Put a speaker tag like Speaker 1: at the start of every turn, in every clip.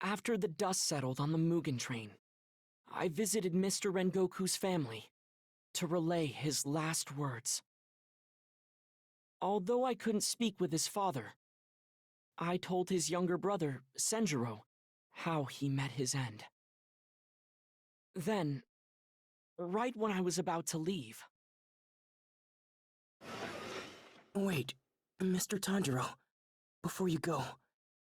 Speaker 1: After the dust settled on the Mugen train, I visited Mr. Rengoku's family to relay his last words. Although I couldn't speak with his father, I told his younger brother, Senjuro, how he met his end. Then, right when I was about to leave...
Speaker 2: Wait, Mr. Tanjiro, before you go,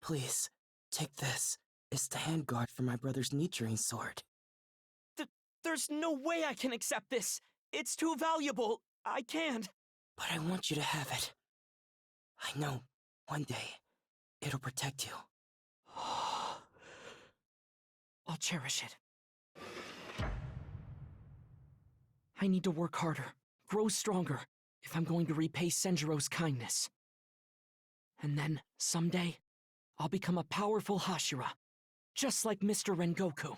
Speaker 2: please, take this. It's the handguard for my brother's Nichiren sword.
Speaker 1: There's no way I can accept this! It's too valuable! I can't!
Speaker 2: But I want you to have it. I know, one day, it'll protect you.
Speaker 1: I'll cherish it. I need to work harder, grow stronger, if I'm going to repay Senjuro's kindness. And then, someday, I'll become a powerful Hashira, just like Mr. Rengoku.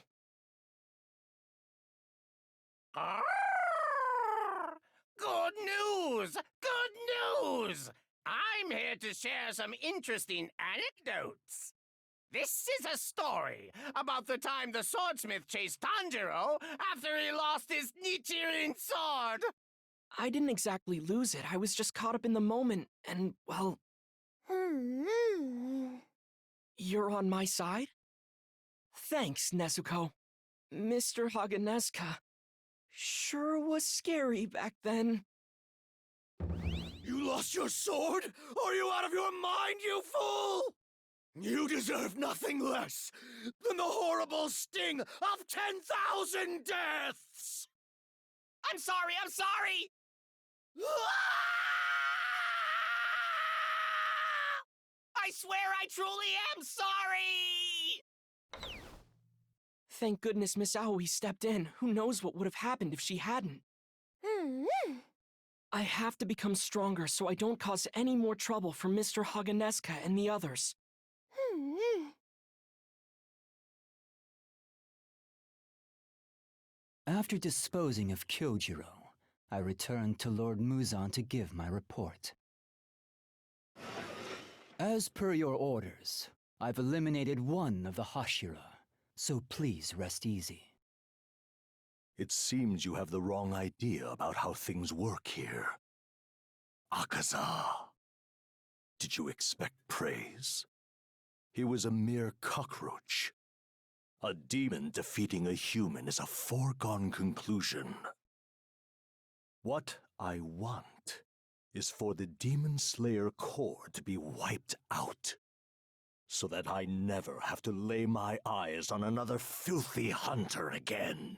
Speaker 3: Good news! Good news! I'm here to share some interesting anecdotes. This is a story about the time the swordsmith chased Tanjiro after he lost his Nichiren sword.
Speaker 1: I didn't exactly lose it. I was just caught up in the moment, and, well... You're on my side? Thanks, Nezuko. Mr. Haganeska sure was scary back then.
Speaker 4: You lost your sword? Are you out of your mind, you fool? You deserve nothing less than the horrible sting of 10,000 deaths!
Speaker 3: I'm sorry! I swear I truly am sorry!
Speaker 1: Thank goodness Miss Aoi stepped in. Who knows what would have happened if she hadn't. I have to become stronger so I don't cause any more trouble for Mr. Haganeska and the others.
Speaker 5: After disposing of Kyojiro, I returned to Lord Muzan to give my report. As per your orders, I've eliminated one of the Hashira, so please rest easy.
Speaker 4: It seems you have the wrong idea about how things work here. Akaza. Did you expect praise? He was a mere cockroach. A demon defeating a human is a foregone conclusion. What I want is for the Demon Slayer Corps to be wiped out, so that I never have to lay my eyes on another filthy hunter again.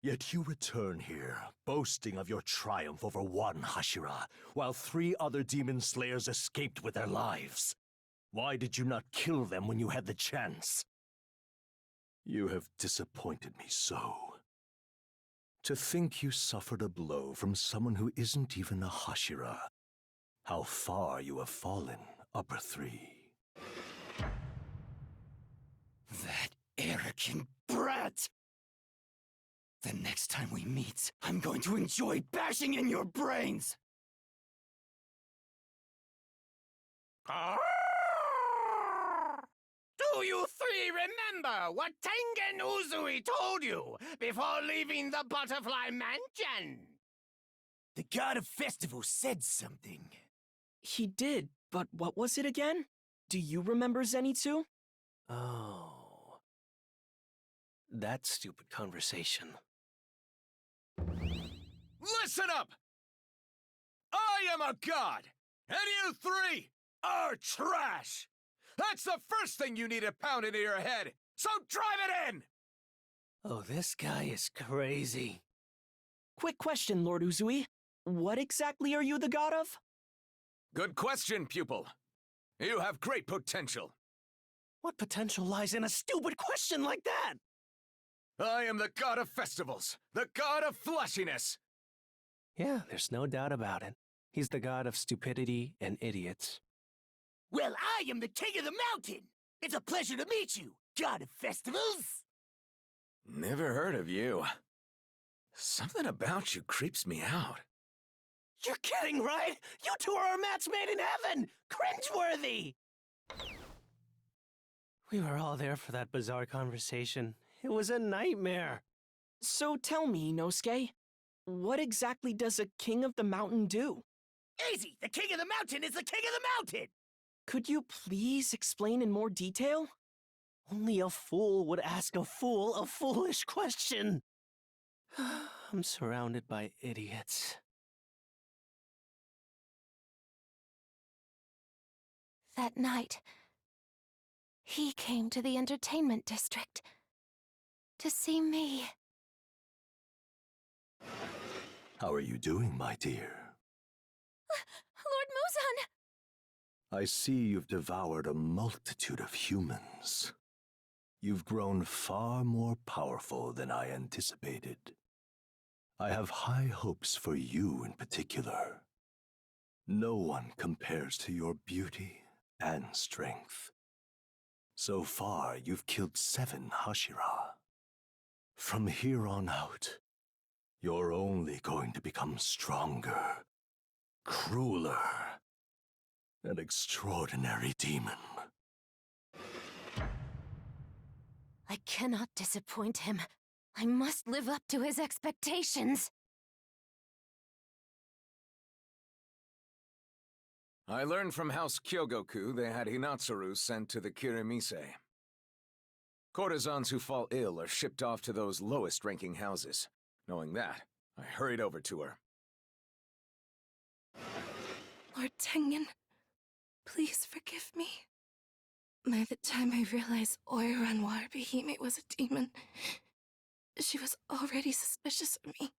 Speaker 4: Yet you return here, boasting of your triumph over one Hashira, while 3 other Demon Slayers escaped with their lives. Why did you not kill them when you had the chance? You have disappointed me so. To think you suffered a blow from someone who isn't even a Hashira. How far you have fallen, Upper 3.
Speaker 5: That arrogant brat! The next time we meet, I'm going to enjoy bashing in your brains!
Speaker 3: Do you 3 remember what Tengen Uzui told you before leaving the Butterfly Mansion?
Speaker 2: The god of festivals said something.
Speaker 1: He did, but what was it again? Do you remember, Zenitsu?
Speaker 6: Oh. That stupid conversation.
Speaker 4: Listen up! I am a god, and you 3 are trash! That's the first thing you need to pound into your head, so drive it in!
Speaker 6: Oh, this guy is crazy.
Speaker 1: Quick question, Lord Uzui. What exactly are you the god of?
Speaker 4: Good question, pupil. You have great potential.
Speaker 6: What potential lies in a stupid question like that?
Speaker 4: I am the god of festivals, the god of fleshiness.
Speaker 6: Yeah, there's no doubt about it. He's the god of stupidity and idiots.
Speaker 2: Well, I am the king of the mountain. It's a pleasure to meet you, god of festivals.
Speaker 4: Never heard of you. Something about you creeps me out.
Speaker 6: You're kidding, right? You two are a match made in heaven! Cringeworthy! We were all there for that bizarre conversation. It was a nightmare.
Speaker 1: So tell me, Inosuke, what exactly does a king of the mountain do?
Speaker 3: Easy! The king of the mountain is the king of the mountain!
Speaker 1: Could you please explain in more detail?
Speaker 6: Only a fool would ask a fool a foolish question. I'm surrounded by idiots.
Speaker 7: That night, he came to the entertainment district to see me.
Speaker 4: How are you doing, my dear?
Speaker 7: Lord Muzan!
Speaker 4: I see you've devoured a multitude of humans. You've grown far more powerful than I anticipated. I have high hopes for you in particular. No one compares to your beauty and strength. So far, you've killed 7 Hashira. From here on out, you're only going to become stronger, crueler, an extraordinary demon.
Speaker 7: I cannot disappoint him. I must live up to his expectations.
Speaker 8: I learned from House Kyogoku they had Hinatsuru sent to the Kirimise. Courtesans who fall ill are shipped off to those lowest-ranking houses. Knowing that, I hurried over to her.
Speaker 9: Lord Tengen, please forgive me. By the time I realized Oiranwar Behime was a demon, she was already suspicious of me.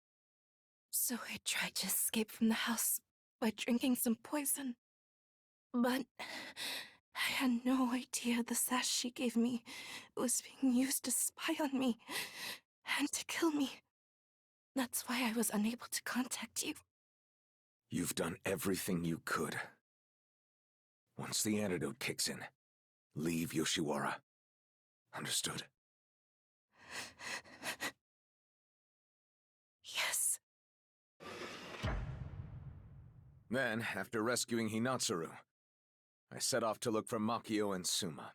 Speaker 9: So I tried to escape from the house by drinking some poison. But I had no idea the sash she gave me was being used to spy on me and to kill me. That's why I was unable to contact you.
Speaker 8: You've done everything you could. Once the antidote kicks in, leave Yoshiwara. Understood?
Speaker 9: Yes.
Speaker 8: Then, after rescuing Hinatsuru, I set off to look for Makio and Suma.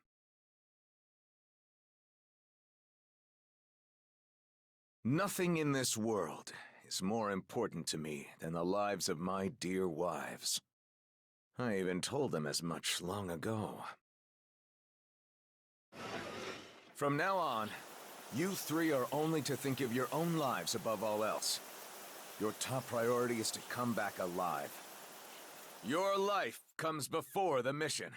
Speaker 8: Nothing in this world is more important to me than the lives of my dear wives. I even told them as much long ago. From now on, you 3 are only to think of your own lives above all else. Your top priority is to come back alive. Your life comes before the mission.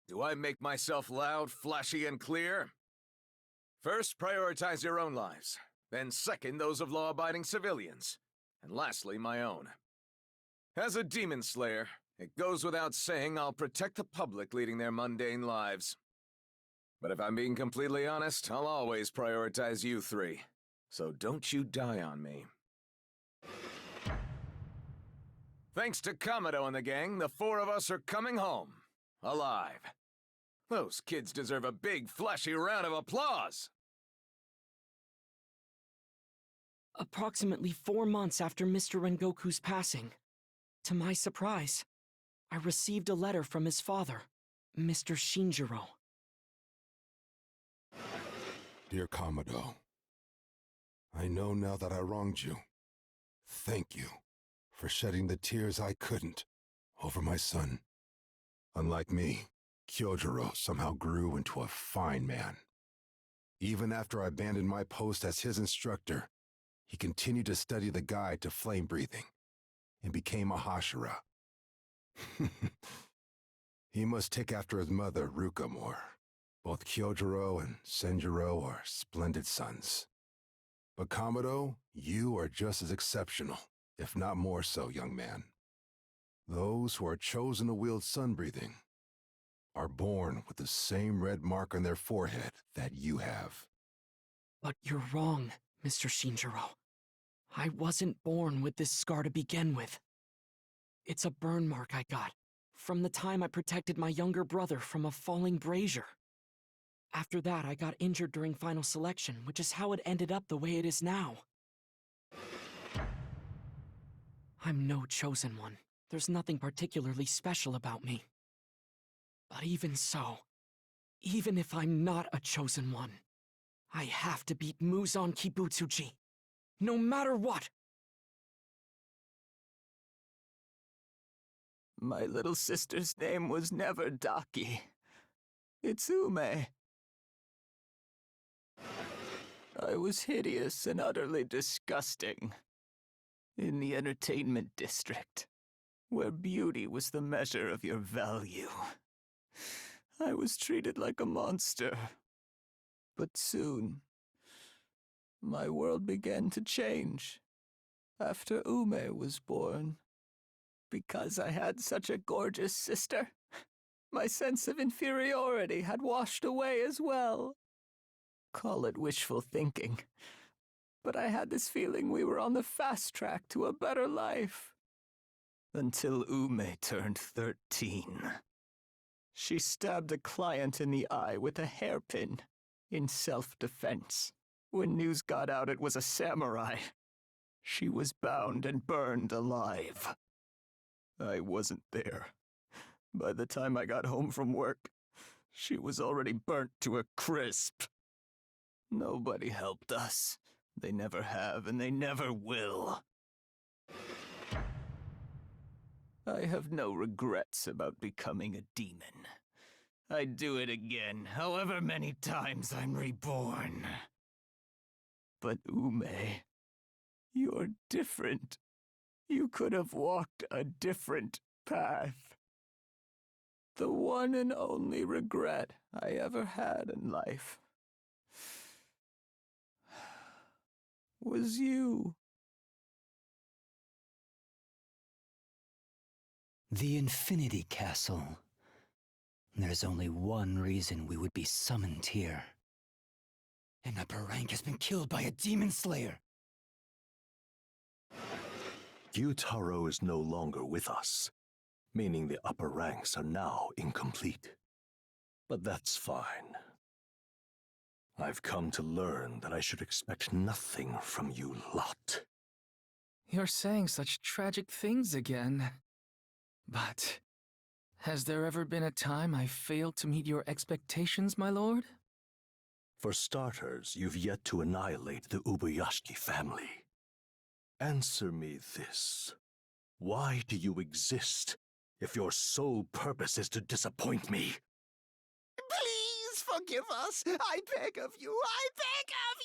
Speaker 8: Do I make myself loud, flashy, and clear? First, prioritize your own lives. Then second, those of law-abiding civilians. And lastly, my own. As a demon slayer, it goes without saying I'll protect the public leading their mundane lives. But if I'm being completely honest, I'll always prioritize you 3. So don't you die on me. Thanks to Kamado and the gang, the 4 of us are coming home. Alive. Those kids deserve a big, flashy round of applause!
Speaker 1: Approximately 4 months after Mr. Rengoku's passing, to my surprise, I received a letter from his father, Mr. Shinjiro.
Speaker 10: Dear Kamado, I know now that I wronged you. Thank you for shedding the tears I couldn't over my son. Unlike me, Kyojiro somehow grew into a fine man. Even after I abandoned my post as his instructor, he continued to study the guide to flame breathing and became a Hashira. He must take after his mother, Ruka, more. Both Kyojiro and Senjiro are splendid sons. But Kamado, you are just as exceptional, if not more so, young man. Those who are chosen to wield sun breathing are born with the same red mark on their forehead that you have.
Speaker 1: But you're wrong, Mr. Shinjiro. I wasn't born with this scar to begin with. It's a burn mark I got from the time I protected my younger brother from a falling brazier. After that, I got injured during final selection, which is how it ended up the way it is now. I'm no chosen one. There's nothing particularly special about me. But even so, even if I'm not a chosen one, I have to beat Muzan Kibutsuji. No matter what!
Speaker 5: My little sister's name was never Daki. It's Ume. I was hideous and utterly disgusting. In the entertainment district, where beauty was the measure of your value. I was treated like a monster. But soon, my world began to change after Ume was born. Because I had such a gorgeous sister, my sense of inferiority had washed away as well. Call it wishful thinking, but I had this feeling we were on the fast track to a better life. Until Ume turned 13. She stabbed a client in the eye with a hairpin in self-defense. When news got out it was a samurai, she was bound and burned alive. I wasn't there. By the time I got home from work, she was already burnt to a crisp. Nobody helped us. They never have, and they never will. I have no regrets about becoming a demon. I'd do it again, however many times I'm reborn. But Ume, you're different. You could have walked a different path. The one and only regret I ever had in life was you.
Speaker 6: The Infinity Castle. There's only one reason we would be summoned here.
Speaker 5: An upper rank has been killed by a demon slayer.
Speaker 4: Gyutaro is no longer with us, meaning the upper ranks are now incomplete. But that's fine. I've come to learn that I should expect nothing from you lot.
Speaker 11: You're saying such tragic things again. But has there ever been a time I failed to meet your expectations, my lord?
Speaker 4: For starters, you've yet to annihilate the Ubuyashiki family. Answer me this. Why do you exist if your sole purpose is to disappoint me?
Speaker 3: Please forgive us. I beg of you. I beg of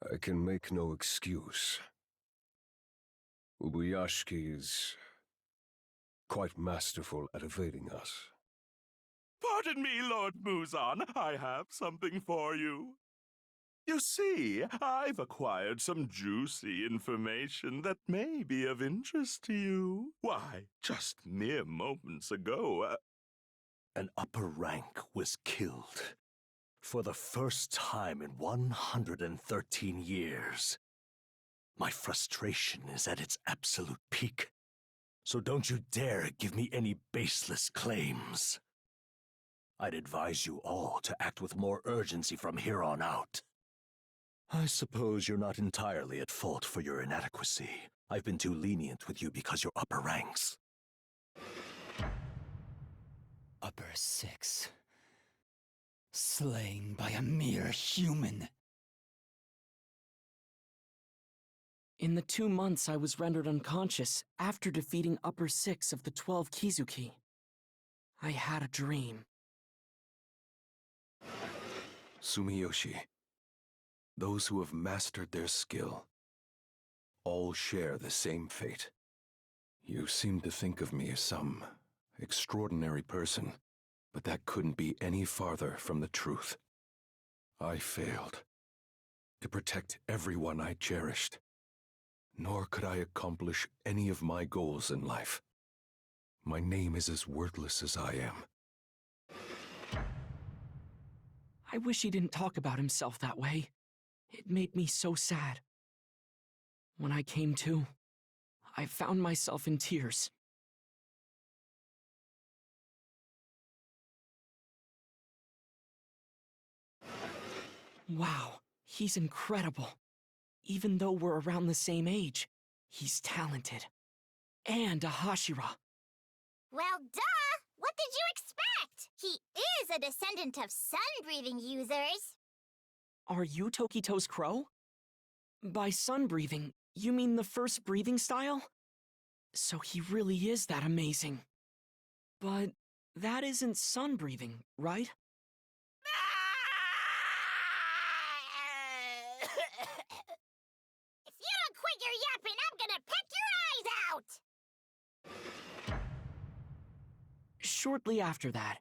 Speaker 3: you.
Speaker 10: I can make no excuse. Ubuyashiki is quite masterful at evading us.
Speaker 12: Pardon me, Lord Muzan. I have something for you. You see, I've acquired some juicy information that may be of interest to you. Why, just mere moments ago,
Speaker 4: An upper rank was killed. For the first time in 113 years. My frustration is at its absolute peak. So don't you dare give me any baseless claims. I'd advise you all to act with more urgency from here on out. I suppose you're not entirely at fault for your inadequacy. I've been too lenient with you because you're upper ranks.
Speaker 5: Upper 6. Slain by a mere human.
Speaker 1: In the 2 months I was rendered unconscious after defeating Upper 6 of the 12 Kizuki, I had a dream.
Speaker 10: Sumiyoshi, those who have mastered their skill, all share the same fate. You seem to think of me as some extraordinary person, but that couldn't be any farther from the truth. I failed to protect everyone I cherished, nor could I accomplish any of my goals in life. My name is as worthless as I am.
Speaker 1: I wish he didn't talk about himself that way. It made me so sad. When I came to, I found myself in tears. Wow, he's incredible. Even though we're around the same age, He's talented. And a Hashira.
Speaker 13: Well, duh! What did you expect? He is a descendant of sun-breathing users.
Speaker 1: Are you Tokito's crow? By sun-breathing, you mean the first breathing style? So he really is that amazing. But that isn't sun-breathing, right?
Speaker 13: If you don't quit your yapping, I'm gonna peck your eyes out!
Speaker 1: Shortly after that,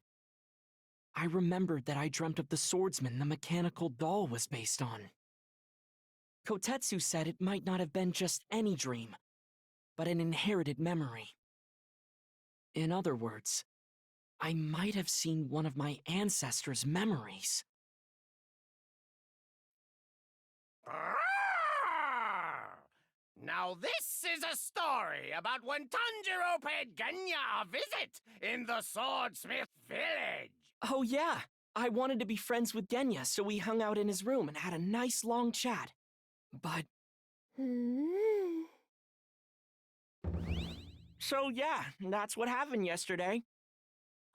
Speaker 1: I remembered that I dreamt of the swordsman the mechanical doll was based on. Kotetsu said it might not have been just any dream, but an inherited memory. In other words, I might have seen one of my ancestors' memories.
Speaker 3: Now this is a story about when Tanjiro paid Genya a visit in the Swordsmith Village.
Speaker 1: Oh yeah, I wanted to be friends with Genya, so we hung out in his room and had a nice long chat. But... So yeah, that's what happened yesterday.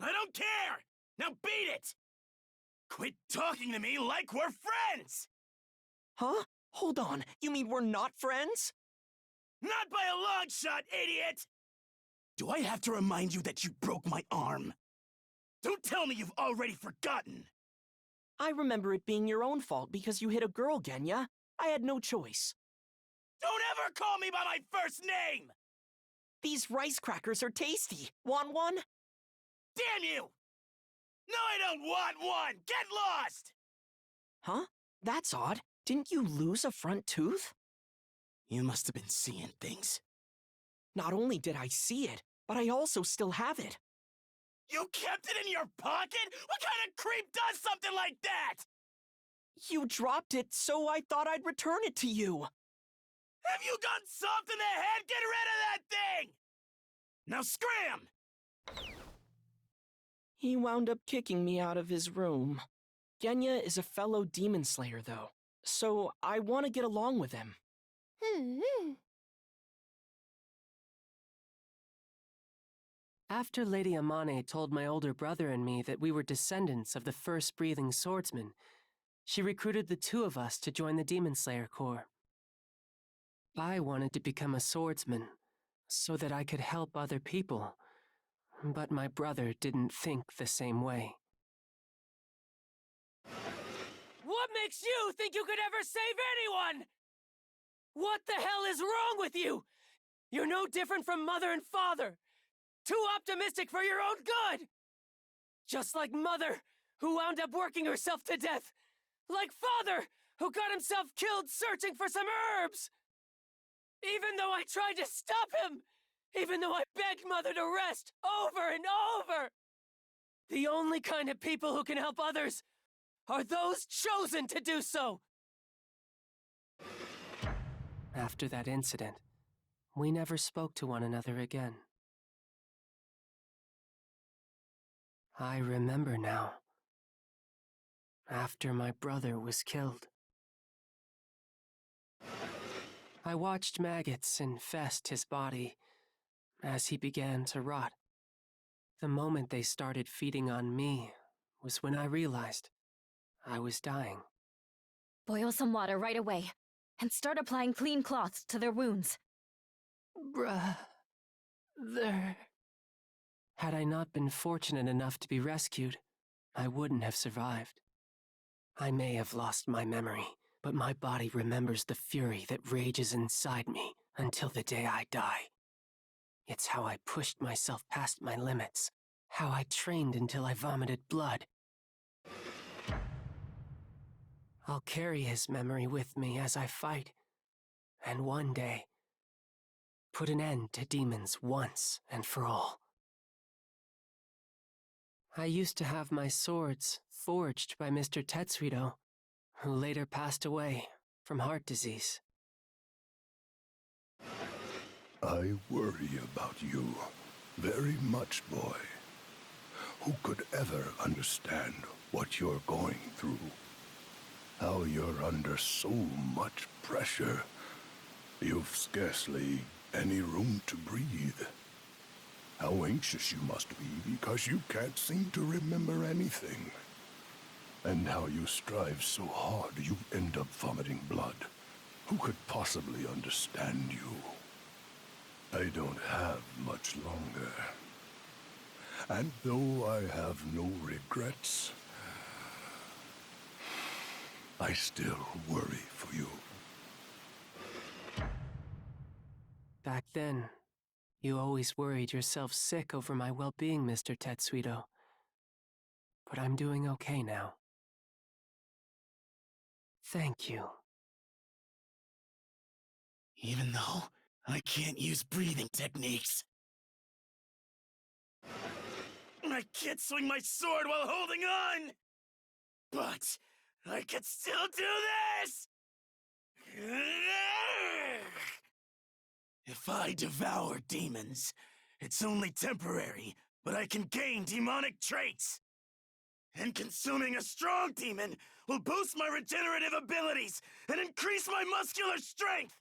Speaker 6: I don't care! Now beat it! Quit talking to me like we're friends!
Speaker 1: Huh? Hold on, you mean we're not friends?
Speaker 6: Not by a long shot, idiot! Do I have to remind you that you broke my arm? Don't tell me you've already forgotten!
Speaker 1: I remember it being your own fault because you hit a girl, Genya. I had no choice.
Speaker 6: Don't ever call me by my first name!
Speaker 1: These rice crackers are tasty. Want one?
Speaker 6: Damn you! No, I don't want one! Get lost!
Speaker 1: Huh? That's odd. Didn't you lose a front tooth?
Speaker 6: You must have been seeing things.
Speaker 1: Not only did I see it, but I also still have it.
Speaker 6: You kept it in your pocket? What kind of creep does something like that?
Speaker 1: You dropped it, so I thought I'd return it to you.
Speaker 6: Have you gone soft in the head? Get rid of that thing! Now scram!
Speaker 1: He wound up kicking me out of his room. Genya is a fellow demon slayer, though, so I want to get along with him.
Speaker 14: After Lady Amane told my older brother and me that we were descendants of the first breathing swordsman, she recruited the two of us to join the Demon Slayer Corps. I wanted to become a swordsman so that I could help other people, but my brother didn't think the same way.
Speaker 15: What makes you think you could ever save anyone? What the hell is wrong with you? You're no different from Mother and Father. Too optimistic for your own good! Just like Mother, who wound up working herself to death. Like Father, who got himself killed searching for some herbs! Even though I tried to stop him! Even though I begged Mother to rest over and over! The only kind of people who can help others are those chosen to do so!
Speaker 14: After that incident, we never spoke to one another again. I remember now. After my brother was killed, I watched maggots infest his body as he began to rot. The moment they started feeding on me was when I realized I was dying.
Speaker 16: Boil some water right away, and start applying clean cloths to their wounds.
Speaker 14: Brother. Had I not been fortunate enough to be rescued, I wouldn't have survived. I may have lost my memory, but my body remembers the fury that rages inside me until the day I die. It's how I pushed myself past my limits, how I trained until I vomited blood. I'll carry his memory with me as I fight, and one day, put an end to demons once and for all. I used to have my swords forged by Mr. Tetsudo, who later passed away from heart disease.
Speaker 10: I worry about you very much, boy. Who could ever understand what you're going through? How you're under so much pressure,
Speaker 12: You've scarcely any room to breathe. How anxious you must be because you can't seem to remember anything. And how you strive so hard you end up vomiting blood. Who could possibly understand you? I don't have much longer. And though I have no regrets, I still worry for you.
Speaker 14: Back then, you always worried yourself sick over my well-being, Mr. Tetsuito. But I'm doing okay now. Thank you.
Speaker 6: Even though I can't use breathing techniques. I can't swing my sword while holding on! But I can still do this! If I devour demons, it's only temporary, but I can gain demonic traits. And consuming a strong demon will boost my regenerative abilities and increase my muscular strength!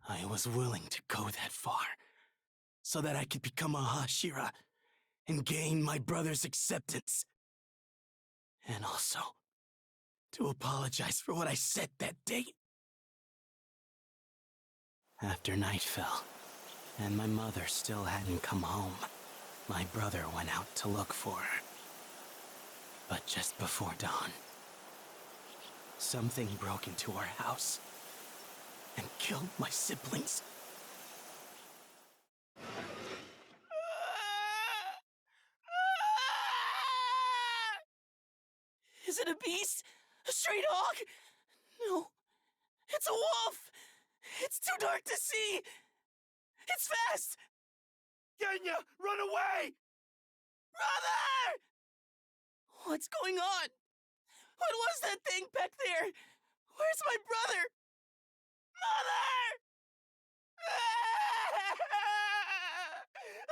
Speaker 6: I was willing to go that far, so that I could become a Hashira and gain my brother's acceptance. And also, to apologize for what I said that day. After night fell, and my mother still hadn't come home, my brother went out to look for her. But just before dawn, something broke into our house and killed my siblings. Is it a beast? A stray dog? No. It's a wolf! It's too dark to see! It's fast! Genya, run away! Brother! What's going on? What was that thing back there? Where's my brother? Mother!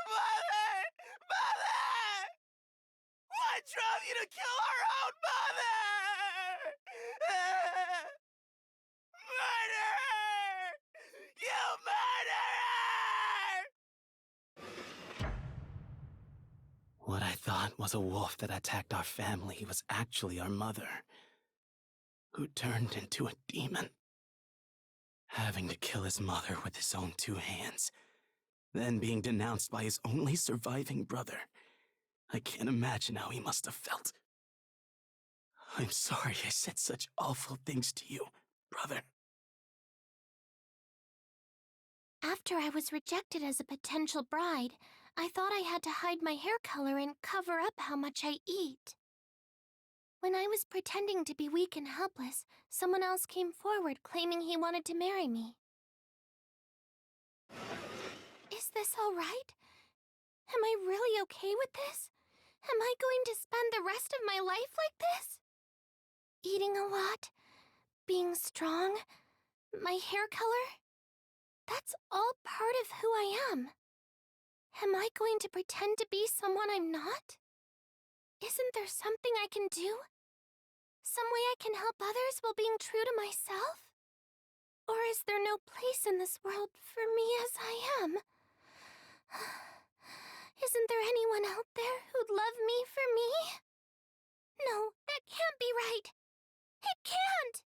Speaker 6: Mother! Mother! What drove you to kill our own mother? Murderer! You murderer! What I thought was a wolf that attacked our family was actually our mother, who turned into a demon. Having to kill his mother with his own 2 hands, then being denounced by his only surviving brother. I can't imagine how he must have felt. I'm sorry I said such awful things to you, brother.
Speaker 7: After I was rejected as a potential bride, I thought I had to hide my hair color and cover up how much I eat. When I was pretending to be weak and helpless, someone else came forward claiming he wanted to marry me. Is this all right? Am I really okay with this? Am I going to spend the rest of my life like this? Eating a lot? Being strong? My hair color? That's all part of who I am. Am I going to pretend to be someone I'm not? Isn't there something I can do? Some way I can help others while being true to myself? Or is there no place in this world for me as I am? Isn't there anyone out there who'd love me for me? No, that can't be right. It can't!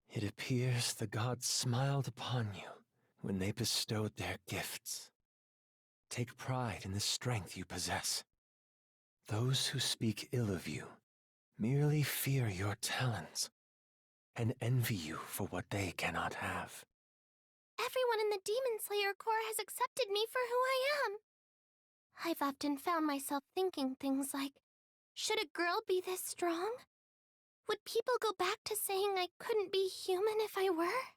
Speaker 5: It appears the gods smiled upon you when they bestowed their gifts. Take pride in the strength you possess. Those who speak ill of you merely fear your talents and envy you for what they cannot have.
Speaker 7: Everyone in the Demon Slayer Corps has accepted me for who I am. I've often found myself thinking things like, should a girl be this strong? Would people go back to saying I couldn't be human if I were?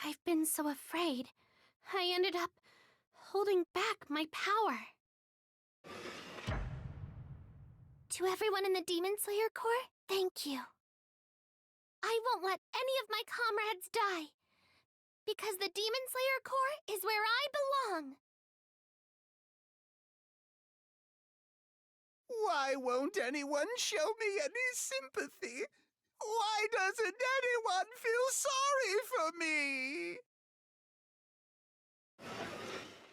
Speaker 7: I've been so afraid, I ended up holding back my power. To everyone in the Demon Slayer Corps, thank you. I won't let any of my comrades die, because the Demon Slayer Corps is where I belong.
Speaker 5: Why won't anyone show me any sympathy? Why doesn't anyone feel sorry for me?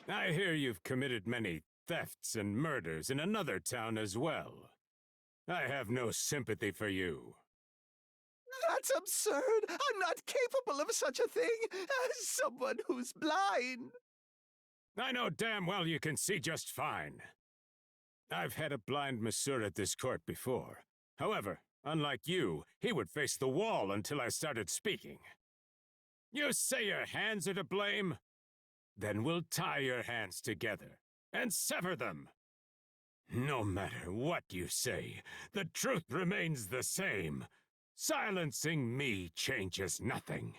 Speaker 17: I hear you've committed many thefts and murders in another town as well. I have no sympathy for you.
Speaker 5: That's absurd! I'm not capable of such a thing as someone who's blind!
Speaker 17: I know damn well you can see just fine. I've had a blind masseur at this court before. However, unlike you, he would face the wall until I started speaking. You say your hands are to blame? Then we'll tie your hands together and sever them. No matter what you say, the truth remains the same. Silencing me changes nothing.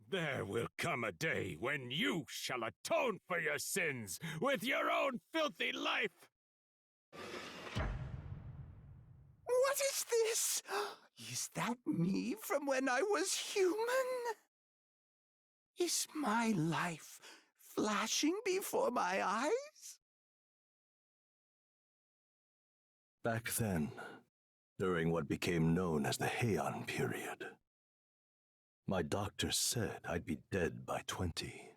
Speaker 17: There will come a day when you shall atone for your sins with your own filthy life!
Speaker 5: What is this? Is that me from when I was human? Is my life flashing before my eyes?
Speaker 4: Back then, during what became known as the Heian period, my doctor said I'd be dead by 20.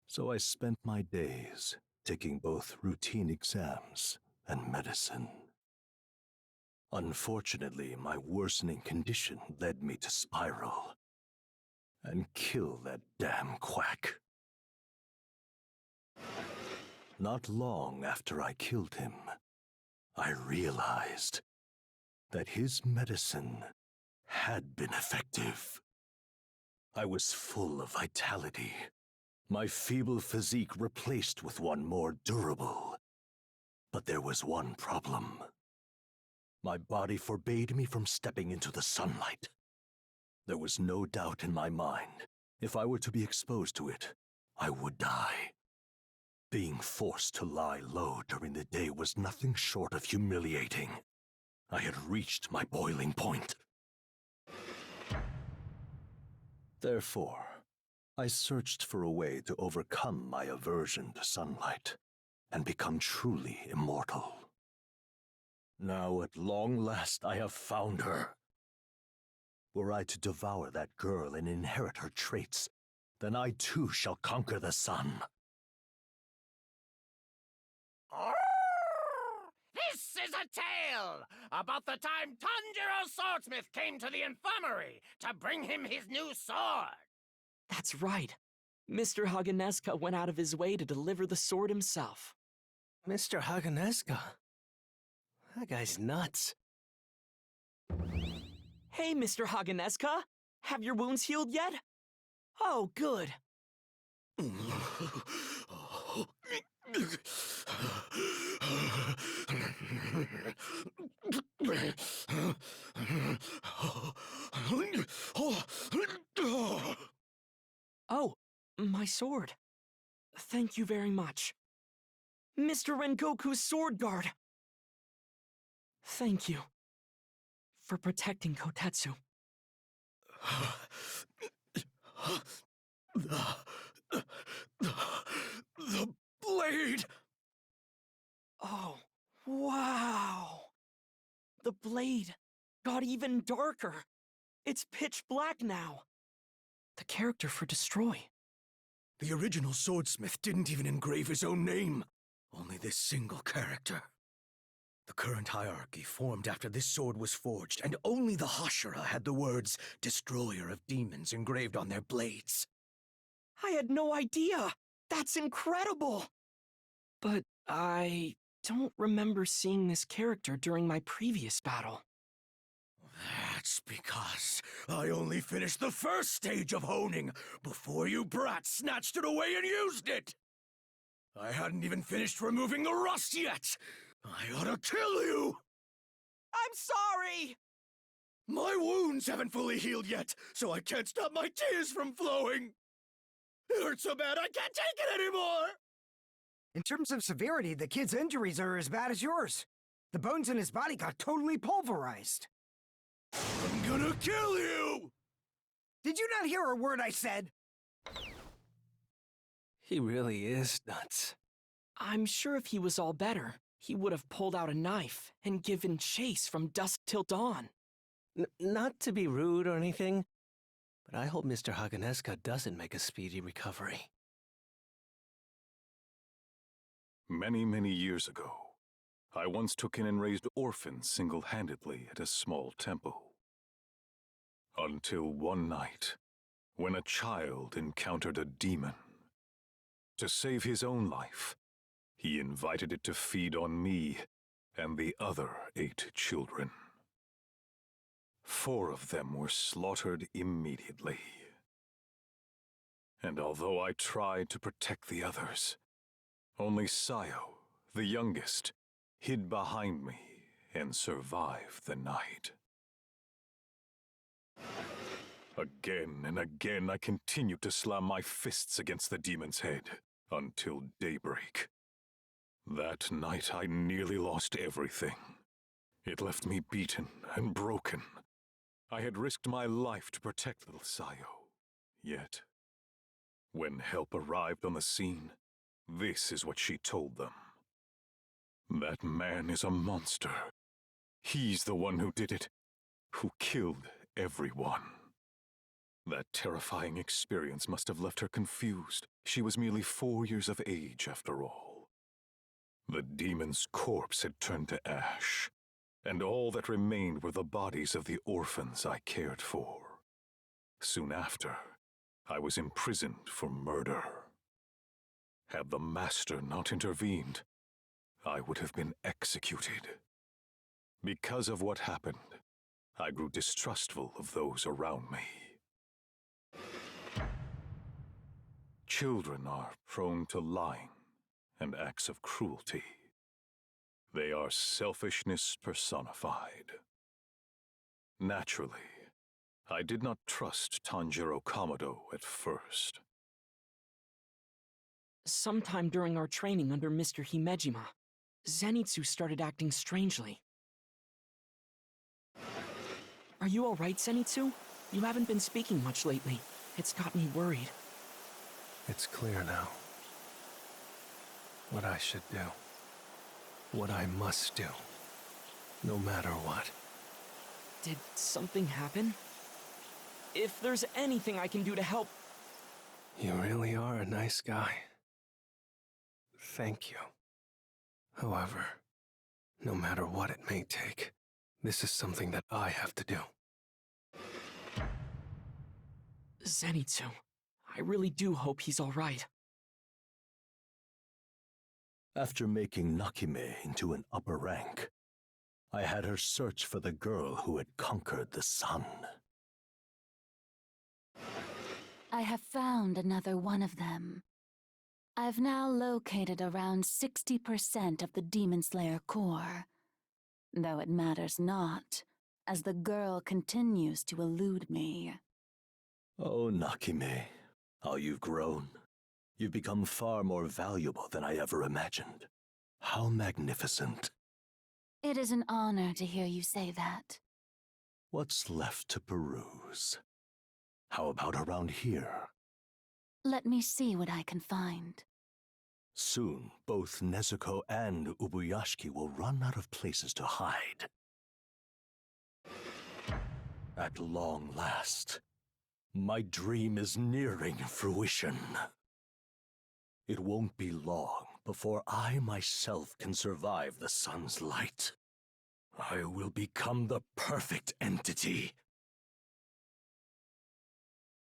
Speaker 4: So I spent my days taking both routine exams and medicine. Unfortunately, my worsening condition led me to spiral and kill that damn quack. Not long after I killed him, I realized that his medicine had been effective. I was full of vitality, my feeble physique replaced with one more durable. But there was one problem. My body forbade me from stepping into the sunlight. There was no doubt in my mind, if I were to be exposed to it, I would die. Being forced to lie low during the day was nothing short of humiliating. I had reached my boiling point. Therefore, I searched for a way to overcome my aversion to sunlight and become truly immortal. Now, at long last, I have found her. Were I to devour that girl and inherit her traits, then I too shall conquer the sun.
Speaker 3: This is a tale about the time Tanjiro Swordsmith came to the infirmary to bring him his new sword.
Speaker 1: That's right. Mr. Haganeska went out of his way to deliver the sword himself.
Speaker 6: Mr. Haganeska? That guy's nuts.
Speaker 1: Hey, Mr. Haganeska! Have your wounds healed yet? Oh, good. Oh, my sword. Thank you very much. Mr. Rengoku's sword guard. Thank you for protecting Kotetsu.
Speaker 5: The blade!
Speaker 1: Oh, wow! The blade got even darker. It's pitch black now. The character for Destroy.
Speaker 5: The original swordsmith didn't even engrave his own name. Only this single character. The current hierarchy formed after this sword was forged, and only the Hashira had the words Destroyer of Demons engraved on their blades.
Speaker 1: I had no idea! That's incredible! But I don't remember seeing this character during my previous battle.
Speaker 5: That's because I only finished the first stage of honing before you brats snatched it away and used it! I hadn't even finished removing the rust yet! I ought to kill you!
Speaker 1: I'm sorry!
Speaker 5: My wounds haven't fully healed yet, so I can't stop my tears from flowing! It hurts so bad I can't take it anymore!
Speaker 18: In terms of severity, the kid's injuries are as bad as yours. The bones in his body got totally pulverized.
Speaker 5: I'm gonna kill you!
Speaker 18: Did you not hear a word I said?
Speaker 6: He really is nuts.
Speaker 1: I'm sure if he was all better, he would have pulled out a knife and given chase from dusk till dawn.
Speaker 6: Not to be rude or anything, but I hope Mr. Haganeska doesn't make a speedy recovery.
Speaker 19: Many, many years ago, I once took in and raised orphans single-handedly at a small temple. Until one night, when a child encountered a demon. To save his own life, he invited it to feed on me and the other 8 children. 4 of them were slaughtered immediately. And although I tried to protect the others, only Sayo, the youngest, hid behind me and survived the night. Again and again I continued to slam my fists against the demon's head until daybreak. That night I nearly lost everything. It left me beaten and broken. I had risked my life to protect little Sayo. Yet, when help arrived on the scene, this is what she told them. That man is a monster. He's the one who did it, who killed everyone. That terrifying experience must have left her confused. She was merely 4 years of age, after all. The demon's corpse had turned to ash, and all that remained were the bodies of the orphans I cared for. Soon after, I was imprisoned for murder. Had the Master not intervened, I would have been executed. Because of what happened, I grew distrustful of those around me. Children are prone to lying and acts of cruelty. They are selfishness personified. Naturally, I did not trust Tanjiro Kamado at first.
Speaker 1: Sometime during our training under Mr. Himejima, Zenitsu started acting strangely. Are you alright, Zenitsu? You haven't been speaking much lately. It's got me worried.
Speaker 6: It's clear now. What I should do. What I must do. No matter what.
Speaker 1: Did something happen? If there's anything I can do to help...
Speaker 6: You really are a nice guy. Thank you. However, no matter what it may take, this is something that I have to do.
Speaker 1: Zenitsu, I really do hope he's alright.
Speaker 4: After making Nakime into an upper rank, I had her search for the girl who had conquered the sun.
Speaker 20: I have found another one of them. I've now located around 60% of the Demon Slayer core. Though it matters not, as the girl continues to elude me.
Speaker 4: Oh, Nakime, how you've grown. You've become far more valuable than I ever imagined. How magnificent.
Speaker 20: It is an honor to hear you say that.
Speaker 4: What's left to peruse? How about around here?
Speaker 20: Let me see what I can find.
Speaker 4: Soon, both Nezuko and Ubuyashiki will run out of places to hide. At long last, my dream is nearing fruition. It won't be long before I myself can survive the sun's light. I will become the perfect entity,